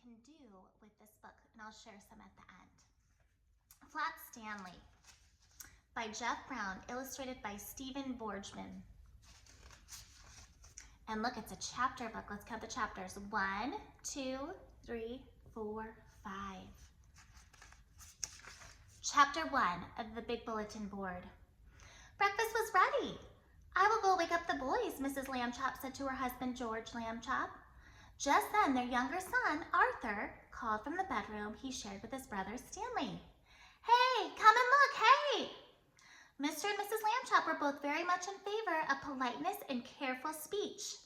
can do with this book, and I'll share some at the end. Flat Stanley by Jeff Brown, illustrated by Stephen Borgman. And look, it's a chapter book. Let's count the chapters. 1, 2, 3, 4, 5. Chapter 1 of the big bulletin board. Breakfast was ready. I will go wake up the boys, Mrs. Lambchop said to her husband, George Lambchop. Just then, their younger son, Arthur, called from the bedroom he shared with his brother, Stanley. Hey, come and look, hey! Mr. and Mrs. Lambchop were both very much in favor of politeness and careful speech.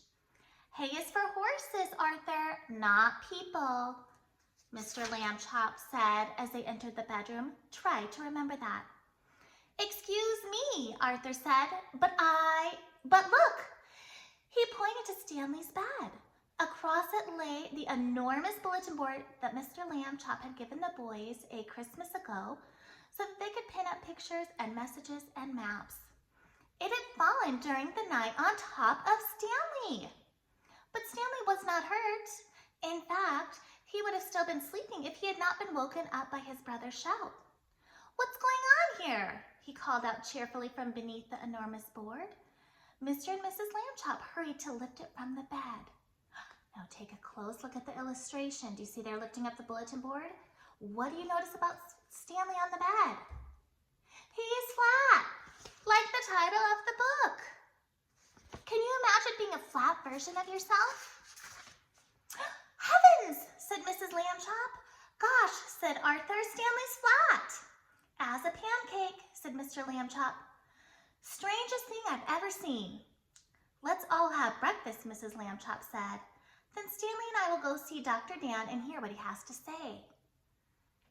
Hay is for horses, Arthur, not people, Mr. Lambchop said as they entered the bedroom. Try to remember that. Excuse me, Arthur said, but look! He pointed to Stanley's bed. Across it lay the enormous bulletin board that Mr. Lambchop had given the boys a Christmas ago so that they could pin up pictures and messages and maps. It had fallen during the night on top of Stanley. But Stanley was not hurt. In fact, he would have still been sleeping if he had not been woken up by his brother's shout. What's going on here? He called out cheerfully from beneath the enormous board. Mr. and Mrs. Lambchop hurried to lift it from the bed. Now take a close look at the illustration. Do you see they're lifting up the bulletin board? What do you notice about Stanley on the bed? He is flat, like the title of the book. Can you imagine being a flat version of yourself? Heavens, said Mrs. Lambchop. Gosh, said Arthur, Stanley's flat. As a pancake, said Mr. Lambchop. Strangest thing I've ever seen. Let's all have breakfast, Mrs. Lambchop said. Then Stanley and I will go see Dr. Dan and hear what he has to say.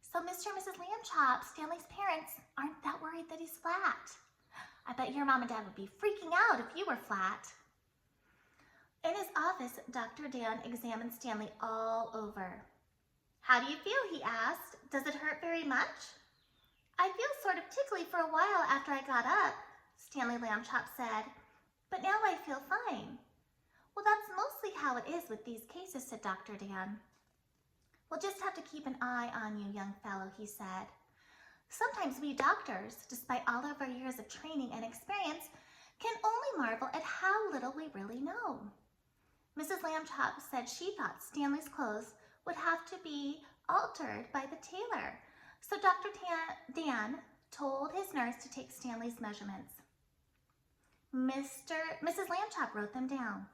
So Mr. and Mrs. Lambchop, Stanley's parents, aren't that worried that he's flat. I bet your mom and dad would be freaking out if you were flat. In his office, Dr. Dan examined Stanley all over. How do you feel, he asked. Does it hurt very much? I feel sort of tickly for a while after I got up, Stanley Lambchop said, but now I feel fine. Well, that's mostly how it is with these cases, said Dr. Dan. We'll just have to keep an eye on you, young fellow, he said. Sometimes we doctors, despite all of our years of training and experience, can only marvel at how little we really know. Mrs. Lambchop said she thought Stanley's clothes would have to be altered by the tailor, so Dr. Dan told his nurse to take Stanley's measurements. Mrs. Lambchop wrote them down.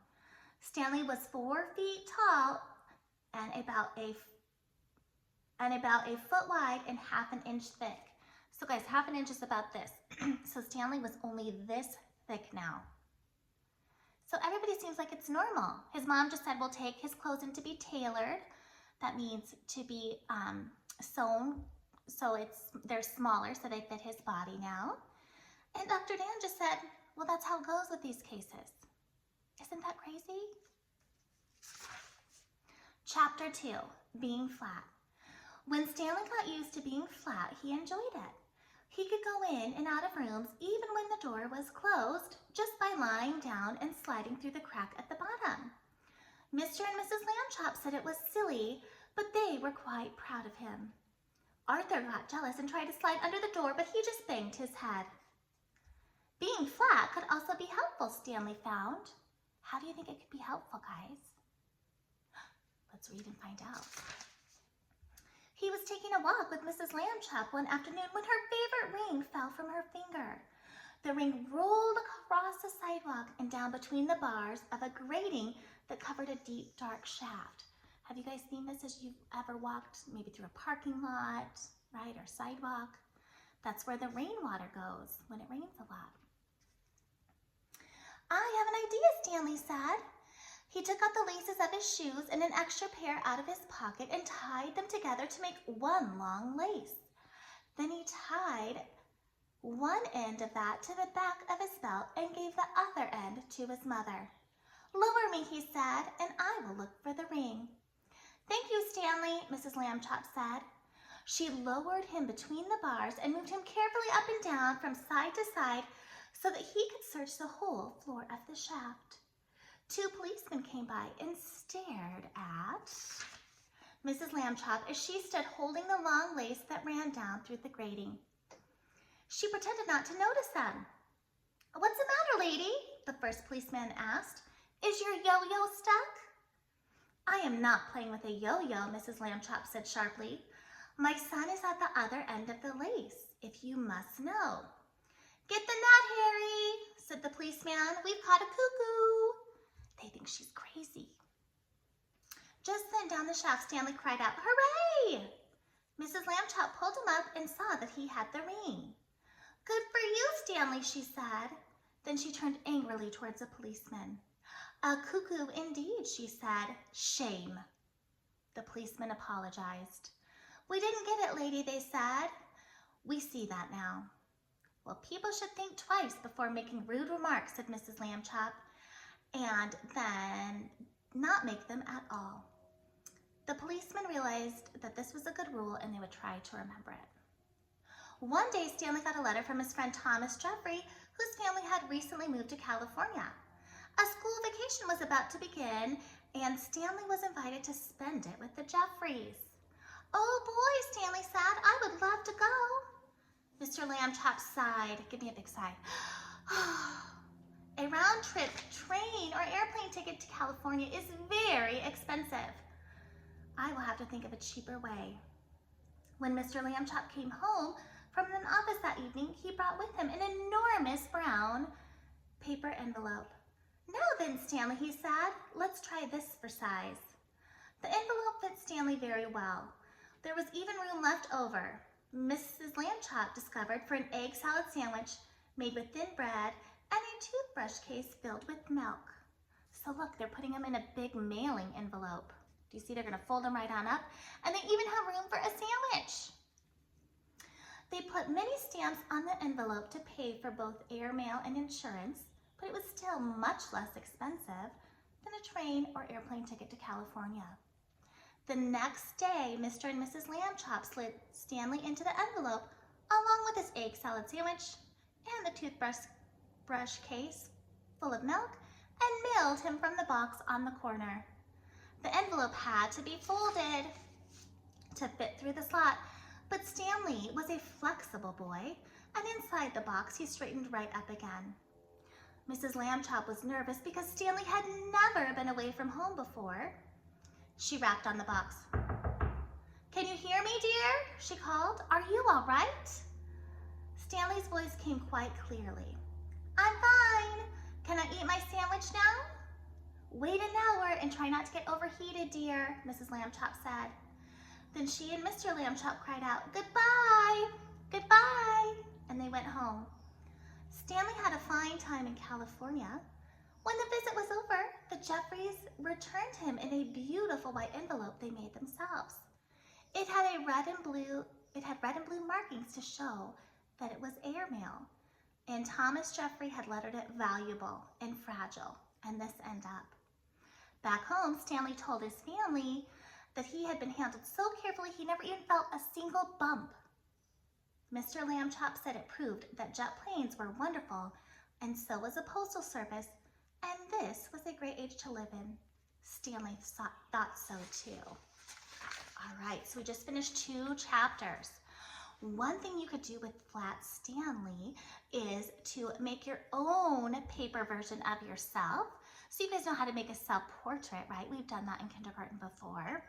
Stanley was 4 feet tall and about a foot wide and half an inch thick. So guys, half an inch is about this. So Stanley was only this thick now. So everybody seems like it's normal. His mom just said we'll take his clothes in to be tailored. That means to be sewn, so they're smaller, so they fit his body now. And Dr. Dan just said, well, that's how it goes with these cases. Isn't that crazy? Chapter 2, Being Flat. When Stanley got used to being flat, he enjoyed it. He could go in and out of rooms even when the door was closed, just by lying down and sliding through the crack at the bottom. Mr. and Mrs. Lambchop said it was silly, but they were quite proud of him. Arthur got jealous and tried to slide under the door, but he just banged his head. Being flat could also be helpful, Stanley found. How do you think it could be helpful, guys? Let's read and find out. He was taking a walk with Mrs. Lambchop one afternoon when her favorite ring fell from her finger. The ring rolled across the sidewalk and down between the bars of a grating that covered a deep, dark shaft. Have you guys seen this as you've ever walked maybe through a parking lot, right, or sidewalk? That's where the rainwater goes when it rains a lot. I have an idea, Stanley said. He took out the laces of his shoes and an extra pair out of his pocket and tied them together to make one long lace. Then he tied one end of that to the back of his belt and gave the other end to his mother. Lower me, he said, and I will look for the ring. Thank you, Stanley, Mrs. Lambchop said. She lowered him between the bars and moved him carefully up and down from side to side so that he could search the whole floor of the shaft. 2 policemen came by and stared at Mrs. Lambchop as she stood holding the long lace that ran down through the grating. She pretended not to notice them. "What's the matter, lady?" the first policeman asked. "Is your yo-yo stuck?" "I am not playing with a yo-yo," Mrs. Lambchop said sharply. "My son is at the other end of the lace, if you must know." "Get the net, Harry," said the policeman. "We've caught a cuckoo." They think she's crazy. Just then down the shaft, Stanley cried out, "Hooray!" Mrs. Lambchop pulled him up and saw that he had the ring. "Good for you, Stanley," she said. Then she turned angrily towards the policeman. "A cuckoo indeed," she said. "Shame." The policeman apologized. "We didn't get it, lady," they said. "We see that now." "Well, people should think twice before making rude remarks," said Mrs. Lambchop, "and then not make them at all." The policeman realized that this was a good rule and they would try to remember it. One day, Stanley got a letter from his friend Thomas Jeffrey, whose family had recently moved to California. A school vacation was about to begin, and Stanley was invited to spend it with the Jeffreys. "Oh boy," Stanley said, "I would love to go." Mr. Lambchop sighed. Give me a big sigh. A round-trip train or airplane ticket to California is very expensive. I will have to think of a cheaper way. When Mr. Lambchop came home from an office that evening, he brought with him an enormous brown paper envelope. "Now then, Stanley," he said, "let's try this for size." The envelope fit Stanley very well. There was even room left over. Mrs. Lambchop discovered for an egg salad sandwich made with thin bread and a toothbrush case filled with milk. So look, they're putting them in a big mailing envelope. Do you see they're going to fold them right on up? And they even have room for a sandwich. They put many stamps on the envelope to pay for both airmail and insurance, but it was still much less expensive than a train or airplane ticket to California. The next day, Mr. and Mrs. Lambchop slid Stanley into the envelope along with his egg salad sandwich and the toothbrush case full of milk and mailed him from the box on the corner. The envelope had to be folded to fit through the slot, but Stanley was a flexible boy, and inside the box he straightened right up again. Mrs. Lambchop was nervous because Stanley had never been away from home before. She rapped on the box. "Can you hear me, dear?" she called. "Are you all right?" Stanley's voice came quite clearly. "I'm fine. Can I eat my sandwich now?" "Wait an hour and try not to get overheated, dear," Mrs. Lambchop said. Then she and Mr. Lambchop cried out, "Goodbye, goodbye," and they went home. Stanley had a fine time in California. When the visit was over, the Jeffreys returned him in a beautiful white envelope they made themselves. It had red and blue markings to show that it was airmail, and Thomas Jeffrey had lettered it "valuable" and "fragile," and this ended up. Back home, Stanley told his family that he had been handled so carefully he never even felt a single bump. Mr. Lambchop said it proved that jet planes were wonderful, and so was the Postal Service, and this was a great age to live in. Stanley thought so too. All right, so we just finished 2 chapters. One thing you could do with Flat Stanley is to make your own paper version of yourself. So you guys know how to make a self-portrait, right? We've done that in kindergarten before.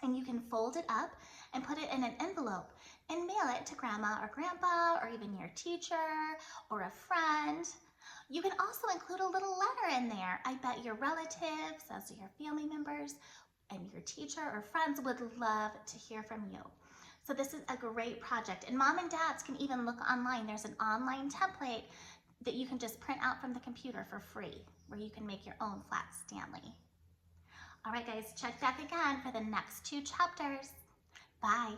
And you can fold it up and put it in an envelope and mail it to Grandma or Grandpa or even your teacher or a friend. You can also include a little letter in there. I bet your relatives, as your family members, and your teacher or friends would love to hear from you. So this is a great project. And mom and dads can even look online. There's an online template that you can just print out from the computer for free, where you can make your own Flat Stanley. All right, guys, check back again for the next 2 chapters. Bye.